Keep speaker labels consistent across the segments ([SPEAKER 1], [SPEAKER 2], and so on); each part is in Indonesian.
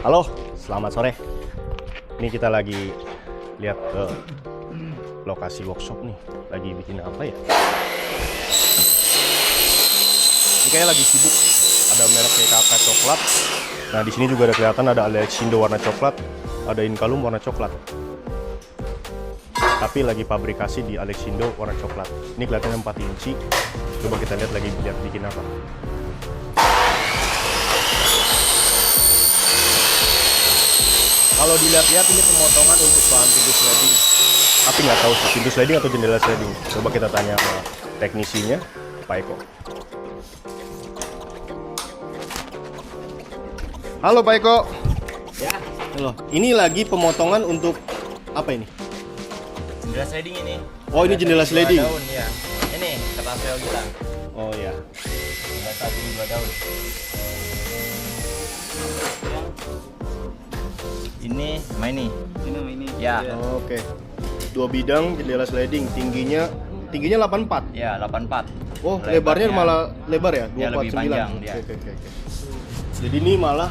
[SPEAKER 1] Halo, selamat sore. Ini kita lagi lihat ke lokasi workshop nih. Lagi bikin apa ya? Ini kayaknya lagi sibuk. Ada merek KK coklat. Nah, di sini juga ada kelihatan ada Alexindo warna coklat, ada Inkalum warna coklat. Tapi lagi pabrikasi di Alexindo warna coklat. Ini kelihatannya 4 inci. Coba kita lihat bikin apa. Kalau dilihat-lihat ini pemotongan untuk bahan pintu sliding. Tapi nggak tahu sih pintu sliding atau jendela sliding. Coba kita tanya sama teknisinya, Pak Eko. Halo Pak Eko.
[SPEAKER 2] Ya.
[SPEAKER 1] Halo. Ini lagi pemotongan untuk apa ini?
[SPEAKER 2] Jendela sliding ini.
[SPEAKER 1] Oh, ini jendela sliding.
[SPEAKER 2] Daun ya. Ini kertas PO kita.
[SPEAKER 1] Oh ya.
[SPEAKER 2] Jendela sliding 2 daun. Ini sama ini. Ini. Ya.
[SPEAKER 1] Oh, oke. 2 bidang jendela sliding, tingginya 84.
[SPEAKER 2] Ya, 84.
[SPEAKER 1] Oh, lebarnya malah lebar ya? 249.
[SPEAKER 2] Ya, lebih panjang dia.
[SPEAKER 1] Oke. Jadi ini malah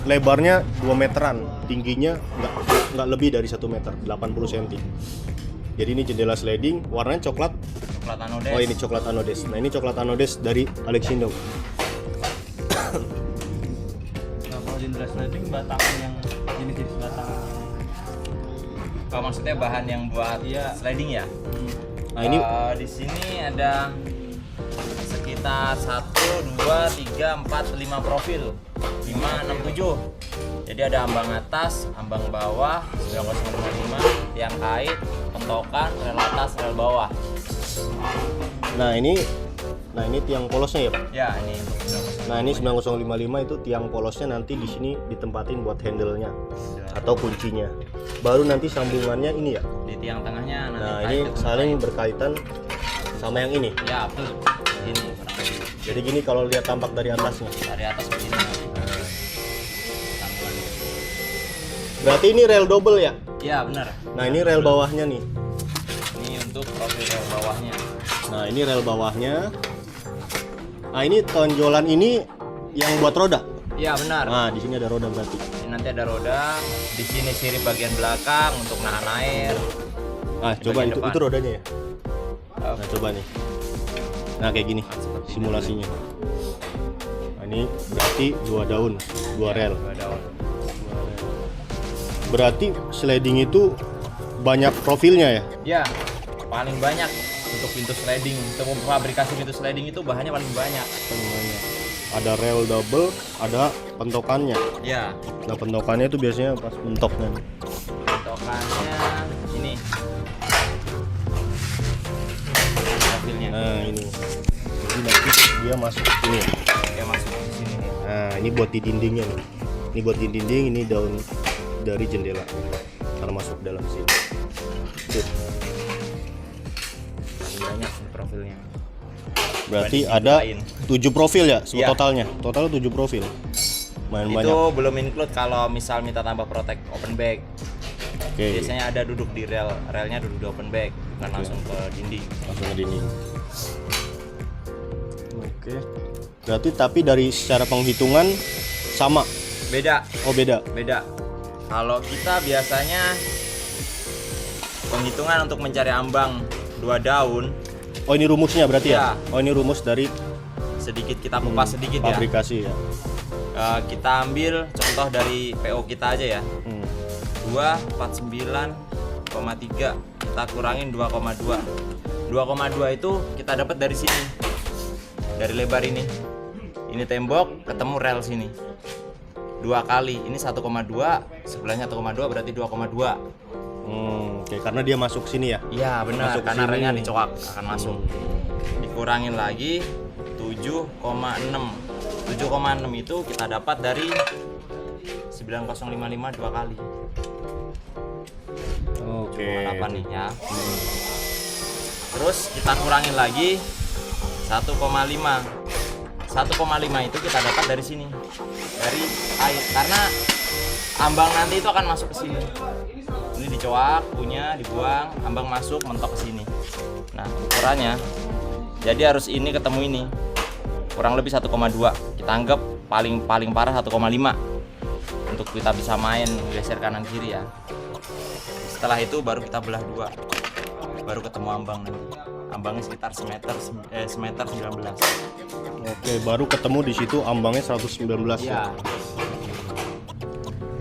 [SPEAKER 1] lebarnya 2 meteran, tingginya nggak lebih dari 1 meter, 80 cm. Jadi ini jendela sliding, warnanya coklat.
[SPEAKER 2] Coklat anodes.
[SPEAKER 1] Oh, ini coklat anodes. Nah, ini coklat anodes dari Alexindo.
[SPEAKER 2] Nah, kalau jendela sliding batangan yang jenis-jenis batangan. Kalau maksudnya bahan yang buat sliding ya?
[SPEAKER 1] Nah, ini
[SPEAKER 2] Di sini ada sekitar 1, 2, 3, 4, 5 profil. 5, 6, 7. Jadi ada ambang atas, ambang bawah, 9055, tiang kait, pentokan, rel atas, rel bawah.
[SPEAKER 1] Nah, ini tiang polosnya ya, Pak?
[SPEAKER 2] Ya, ini untuk
[SPEAKER 1] Nah, ini 9055 itu tiang polosnya nanti di sini ditempatin buat handle-nya atau kuncinya. Baru nanti sambungannya ini ya.
[SPEAKER 2] di tiang tengahnya nanti.
[SPEAKER 1] Nah,
[SPEAKER 2] kait
[SPEAKER 1] ini
[SPEAKER 2] ke
[SPEAKER 1] saling
[SPEAKER 2] kait.
[SPEAKER 1] berkaitan sama yang ini.
[SPEAKER 2] Ya, betul. Ini kurang lebih.
[SPEAKER 1] Jadi gini kalau lihat tampak dari atasnya.
[SPEAKER 2] Dari atas begini nanti. Sambungannya.
[SPEAKER 1] Berarti ini rel double ya?
[SPEAKER 2] Ya, benar.
[SPEAKER 1] Nah, ini rel bawahnya nih.
[SPEAKER 2] Ini untuk profil rel bawahnya.
[SPEAKER 1] Nah, ini rel bawahnya. Nah, ini tonjolan ini yang buat roda.
[SPEAKER 2] Ya, benar.
[SPEAKER 1] Nah, di sini ada roda berarti.
[SPEAKER 2] Ini nanti ada roda. Di sini sirip bagian belakang untuk nahan air.
[SPEAKER 1] Ah,
[SPEAKER 2] Di
[SPEAKER 1] coba
[SPEAKER 2] bagian depan.
[SPEAKER 1] itu rodanya ya.
[SPEAKER 2] Oh,
[SPEAKER 1] Nah, coba nih. Nah, kayak gini
[SPEAKER 2] seperti ini.
[SPEAKER 1] simulasinya. Nah, ini berarti 2 daun, 2 rel.
[SPEAKER 2] 2 daun.
[SPEAKER 1] Berarti sliding itu banyak profilnya ya?
[SPEAKER 2] Ya, paling banyak untuk pintu sliding. Untuk fabrikasi pintu sliding itu bahannya paling banyak.
[SPEAKER 1] Semuanya. Ada rel double, ada pentokannya.
[SPEAKER 2] Ya,
[SPEAKER 1] Nah, pentokannya itu biasanya pas mentoknya.
[SPEAKER 2] pentokannya ini. Profilnya.
[SPEAKER 1] Nah, ini. Jadi nanti dia masuk ini.
[SPEAKER 2] Dia masuk di sini nih.
[SPEAKER 1] Nah, ini buat di dindingnya nih. Ini buat di dinding, ini daun dari jendela. Karena masuk dalam sini. Tuh.
[SPEAKER 2] Paling banyak nih profilnya.
[SPEAKER 1] Berarti
[SPEAKER 2] Dibanding
[SPEAKER 1] ada
[SPEAKER 2] lain.
[SPEAKER 1] 7 profil ya,
[SPEAKER 2] Iya.
[SPEAKER 1] totalnya. Total 7 profil. Main
[SPEAKER 2] Itu
[SPEAKER 1] banyak.
[SPEAKER 2] belum include kalau misal minta tambah protect open back.
[SPEAKER 1] Oke.
[SPEAKER 2] Biasanya ada duduk di relnya duduk di open back, bukan langsung ke dinding.
[SPEAKER 1] Langsung ke dinding. Oke. Berarti tapi dari secara penghitungan sama.
[SPEAKER 2] Beda,
[SPEAKER 1] Oh, beda.
[SPEAKER 2] beda. Kalau kita biasanya penghitungan untuk mencari ambang 2 daun
[SPEAKER 1] Oh, ini rumusnya berarti ya?
[SPEAKER 2] Iya.
[SPEAKER 1] Oh, ini rumus dari
[SPEAKER 2] sedikit kita kupas sedikit ya.
[SPEAKER 1] pabrikasi ya.
[SPEAKER 2] Kita ambil contoh dari PO kita aja ya. 249,3 kita kurangin 2,2. 2,2 itu kita dapat dari sini. Dari lebar ini. Ini tembok ketemu rel sini. 2 kali. Ini 1,2, sebelahnya 1,2 berarti 2,2.
[SPEAKER 1] Oke, karena dia masuk sini ya.
[SPEAKER 2] Iya, benar.
[SPEAKER 1] Masuk
[SPEAKER 2] Karena
[SPEAKER 1] sini.
[SPEAKER 2] relnya dicokak akan masuk. Dikurangin lagi 7,6. 7,6 itu kita dapat dari 9055 2 kali.
[SPEAKER 1] Oke.
[SPEAKER 2] 8 nih ya. Terus kita kurangin lagi 1,5. 1,5 itu kita dapat dari sini. Dari air. Karena ambang nanti itu akan masuk ke sini. Ini dicoak, punya dibuang, ambang masuk mentok ke sini. Nah, ukurannya jadi harus ini ketemu ini. Kurang lebih 1,2. Kita anggap paling parah 1,5. untuk kita bisa main geser kanan kiri ya. Setelah itu baru kita belah dua, baru ketemu ambang nanti. Ambangnya sekitar semeter 19.
[SPEAKER 1] Oke, baru ketemu di situ ambangnya 119
[SPEAKER 2] Iya.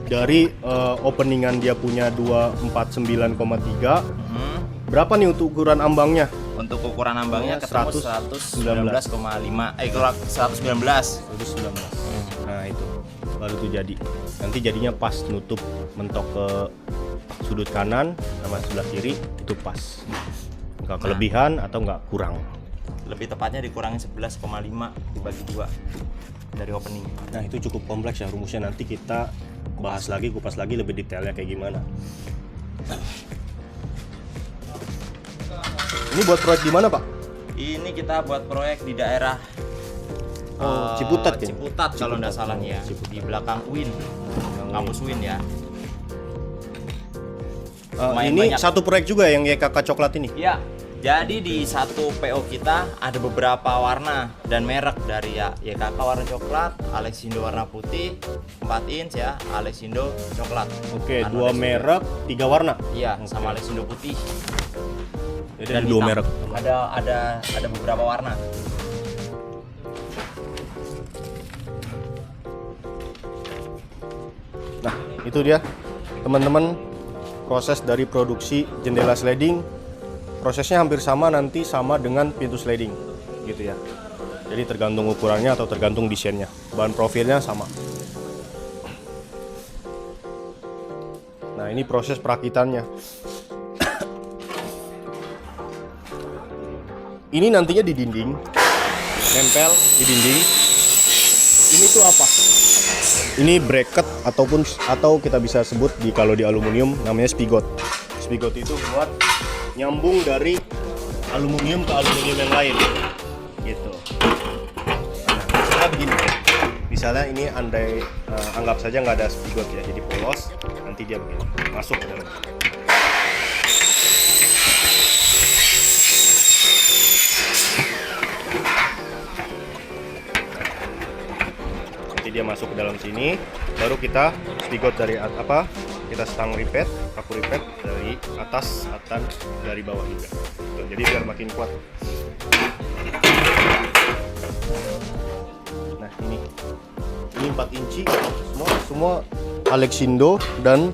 [SPEAKER 1] Dari openingan dia punya 249,3. Berapa nih untuk ukuran ambangnya?
[SPEAKER 2] Untuk ukuran ambangnya ketemu 119,5. 119.
[SPEAKER 1] 119. Nah, itu baru tuh jadi. Nanti jadinya pas nutup mentok ke sudut kanan sama sebelah kiri itu pas. Nggak kelebihan atau nggak kurang.
[SPEAKER 2] Lebih tepatnya dikurangi 11,5 dibagi 2 dari opening.
[SPEAKER 1] Nah, itu cukup kompleks ya rumusnya. Nanti kita bahas lagi, kupas lagi lebih detailnya kayak gimana. Ini buat proyek di mana, Pak?
[SPEAKER 2] Ini kita buat proyek di daerah
[SPEAKER 1] Ciputat ya?
[SPEAKER 2] Ciputat kalau nggak salah ya.
[SPEAKER 1] Ciputat.
[SPEAKER 2] Di belakang UIN, kampus UIN ya.
[SPEAKER 1] Ini banyak. Satu proyek juga yang YKK coklat ini?
[SPEAKER 2] Iya. Jadi di satu PO kita ada beberapa warna dan merek dari ya YKK warna coklat, Alexindo warna putih, 4 inch ya, Alexindo coklat.
[SPEAKER 1] Oke,
[SPEAKER 2] Anu
[SPEAKER 1] 2
[SPEAKER 2] Alexindo.
[SPEAKER 1] merek, 3 warna.
[SPEAKER 2] Iya, sama Alexindo putih.
[SPEAKER 1] Jadi
[SPEAKER 2] Dan
[SPEAKER 1] 2
[SPEAKER 2] hitam.
[SPEAKER 1] merek.
[SPEAKER 2] Ada beberapa warna.
[SPEAKER 1] Nah, itu dia teman-teman proses dari produksi jendela sliding. Prosesnya hampir sama, nanti sama dengan pintu sliding gitu ya. Jadi tergantung ukurannya atau tergantung desainnya. Bahan profilnya sama. Nah, ini proses perakitannya. Ini nantinya di dinding, nempel di dinding. Ini tuh apa? Ini bracket atau kita bisa sebut kalau di aluminium namanya spigot. Spigot itu buat nyambung dari aluminium ke aluminium yang lain, gitu. Nah, misalnya begini, misalnya ini anggap saja nggak ada spigot ya, jadi polos. Nanti dia begini masuk ke dalam. Dia masuk ke dalam sini, baru kita spigot dari apa? Kita stang ripet, paku ripet dari atas atau dari bawah juga. Tuh, jadi biar makin kuat. Nah, ini 4 inci semua Alexindo dan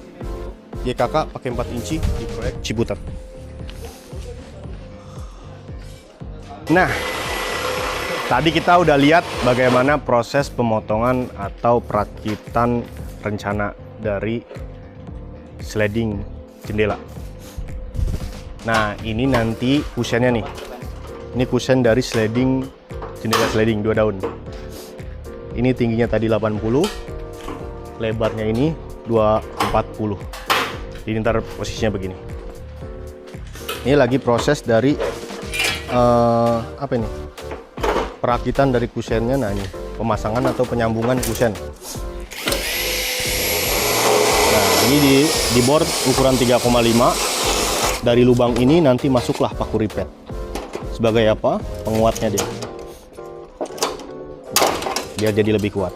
[SPEAKER 1] YKK pakai 4 inci di proyek Ciputat. Nah, tadi kita udah lihat bagaimana proses pemotongan atau perakitan rencana dari sliding jendela. Nah, ini nanti kusennya nih. Ini kusen dari sliding jendela sliding 2 daun. Ini tingginya tadi 80, lebarnya ini 240. Jadi ntar posisinya begini. Ini lagi proses dari apa ini? Perakitan dari kusennya. Nah, ini pemasangan atau penyambungan kusen. Nah, ini di board ukuran 3,5. Dari lubang ini nanti masuklah paku ripet sebagai apa? Penguatnya dia, biar jadi lebih kuat.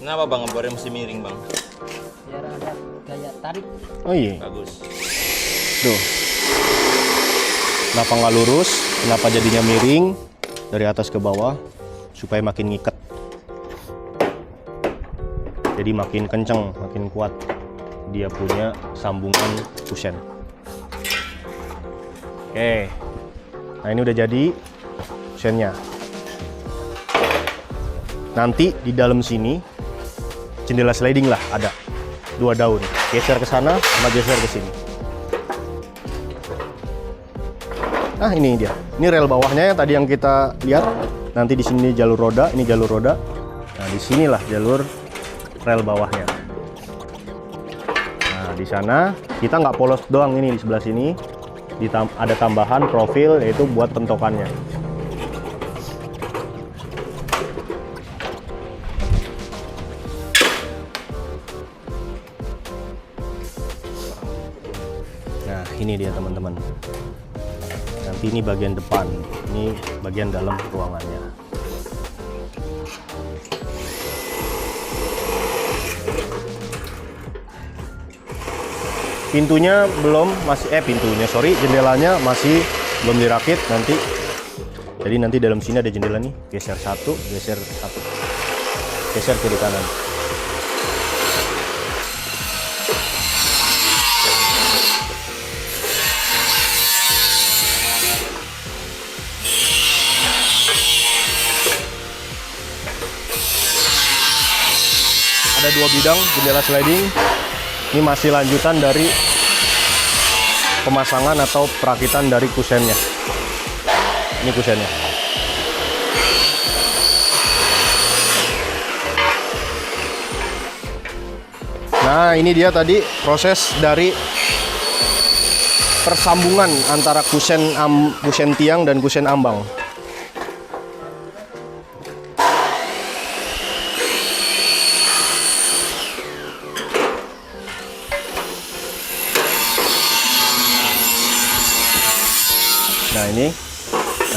[SPEAKER 2] Kenapa bang ngebornya mesti miring bang?
[SPEAKER 3] Biar ada gaya tarik.
[SPEAKER 1] Oh iya,
[SPEAKER 2] Bagus.
[SPEAKER 1] tuh. Kenapa nggak lurus? Kenapa jadinya miring dari atas ke bawah? Supaya makin ngiket. Jadi makin kenceng, makin kuat. Dia punya sambungan kusen. Oke. Nah, ini udah jadi kusennya. Nanti di dalam sini jendela sliding lah ada 2 daun. Geser ke sana sama geser ke sini. Nah, ini dia. Ini rel bawahnya yang tadi yang kita lihat. Nanti di sini jalur roda, ini jalur roda. Nah, di sinilah jalur rel bawahnya. Nah, di sana kita nggak polos doang, ini di sebelah sini ada tambahan profil yaitu buat pentokannya. Nah, ini dia teman-teman. Nanti ini bagian depan, ini bagian dalam ruangannya. Pintunya belum, jendelanya masih belum dirakit nanti. Jadi nanti dalam sini ada jendela nih, geser satu, geser kiri kanan. Ada 2 bidang jendela sliding. Ini masih lanjutan dari pemasangan atau perakitan dari kusennya. Ini kusennya. Nah, ini dia tadi proses dari persambungan antara kusen tiang dan kusen ambang.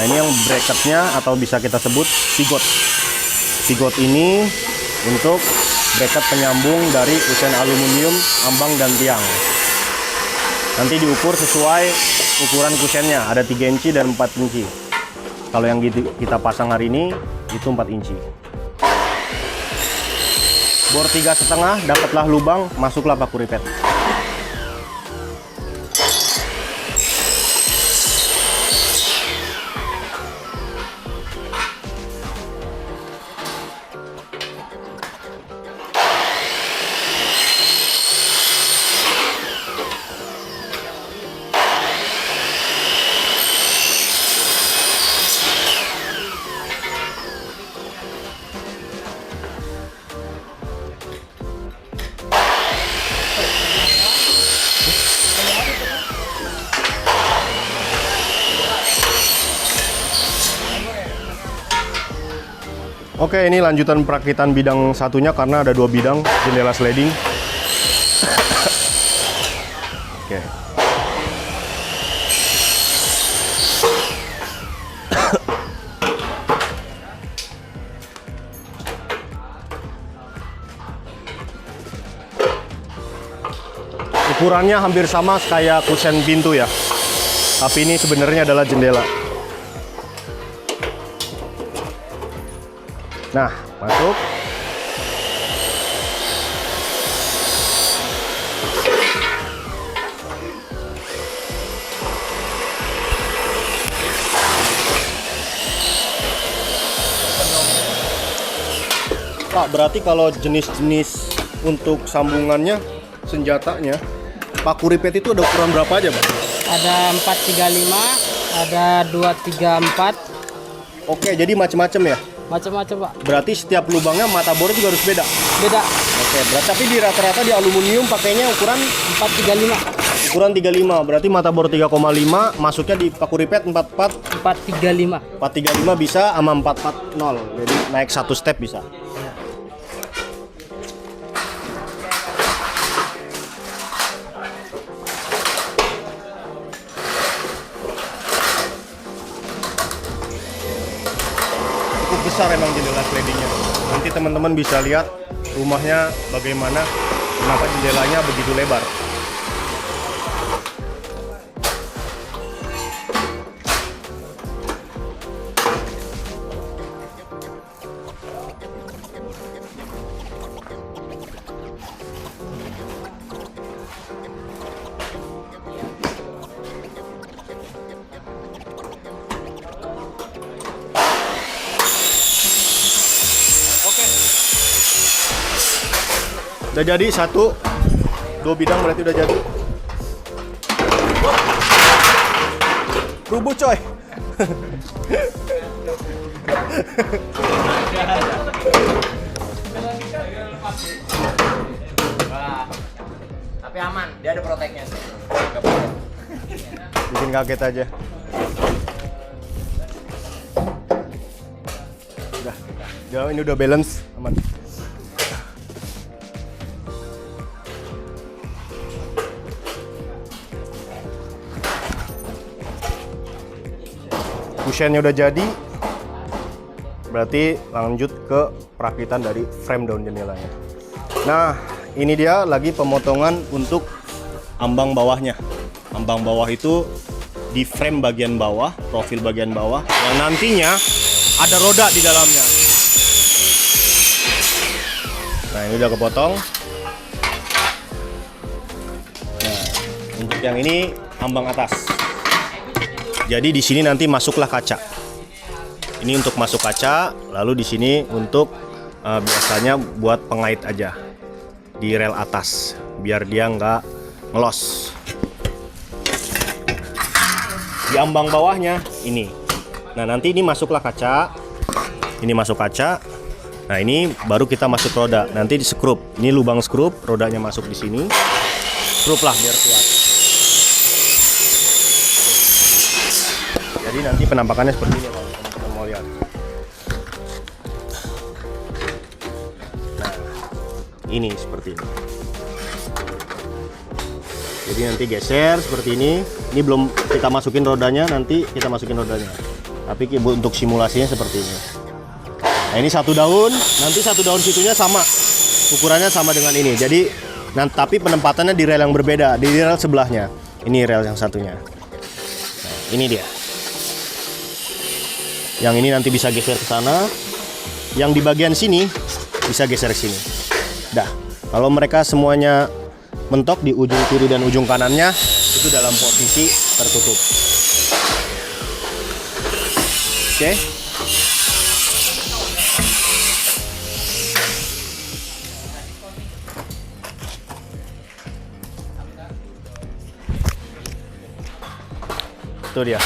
[SPEAKER 1] Nah ini yang bracketnya atau bisa kita sebut spigot. Spigot ini untuk bracket penyambung dari kusen aluminium, ambang dan tiang. Nanti diukur sesuai ukuran kusennya, ada 3 inci dan 4 inci. Kalau yang kita pasang hari ini itu 4 inci. Bor 3,5 dapatlah lubang, masuklah paku ripet. Oke, ini lanjutan perakitan bidang satunya karena ada 2 bidang jendela sliding. Oke. Ukurannya hampir sama kayak kusen pintu ya. Tapi ini sebenarnya adalah jendela. Nah, masuk. Pak, berarti kalau jenis-jenis untuk sambungannya, senjatanya, paku ripet itu ada ukuran berapa aja, Pak?
[SPEAKER 3] Ada 435, ada 234.
[SPEAKER 1] Oke, jadi macam-macam ya?
[SPEAKER 3] Macam-macam, Pak.
[SPEAKER 1] Berarti setiap lubangnya mata bornya juga harus beda?
[SPEAKER 3] Beda.
[SPEAKER 1] Oke, berarti tapi di rata-rata di aluminium pakainya ukuran
[SPEAKER 3] 435.
[SPEAKER 1] Ukuran 35, berarti mata bor 3,5 masuknya di paku ripet
[SPEAKER 3] 435.
[SPEAKER 1] 435 bisa sama 440. Jadi naik 1 step bisa. Cukup besar emang jendela slidingnya. Nanti teman-teman bisa lihat rumahnya bagaimana, kenapa jendelanya begitu lebar. Udah jadi 1, 2 bidang berarti udah jadi. Rubuh coy.
[SPEAKER 2] Tapi aman, dia ada proteknya sih.
[SPEAKER 1] Bikin kaget aja. Udah, ini udah balance, aman. Kusennya udah jadi, berarti lanjut ke perakitan dari frame daun jendelanya. Nah, ini dia lagi pemotongan untuk ambang bawahnya. Ambang bawah itu di frame bagian bawah, profil bagian bawah, yang nantinya ada roda di dalamnya. Nah, ini udah kepotong. Nah, untuk yang ini ambang atas. Jadi di sini nanti masuklah kaca. Ini untuk masuk kaca, lalu di sini untuk biasanya buat pengait aja di rel atas, biar dia nggak ngelos. Di ambang bawahnya ini. Nah, nanti ini masuklah kaca. Ini masuk kaca. Nah, ini baru kita masuk roda. Nanti di skrup. Ini lubang skrup, rodanya masuk di sini. Skrup lah biar kuat. Jadi nanti penampakannya seperti ini kalau teman-teman mau lihat. Nah, ini seperti ini. Jadi nanti geser seperti ini. Ini belum kita masukin rodanya, nanti kita masukin rodanya. Tapi untuk simulasinya seperti ini. Nah, ini satu daun, nanti satu daun situnya sama. Ukurannya sama dengan ini. Jadi tapi penempatannya di rel yang berbeda, di rel sebelahnya. Ini rel yang satunya. Nah, ini dia. Yang ini nanti bisa geser ke sana. Yang di bagian sini bisa geser ke sini. Dah. Kalau mereka semuanya mentok di ujung kiri dan ujung kanannya itu dalam posisi tertutup. Oke. Itu dia.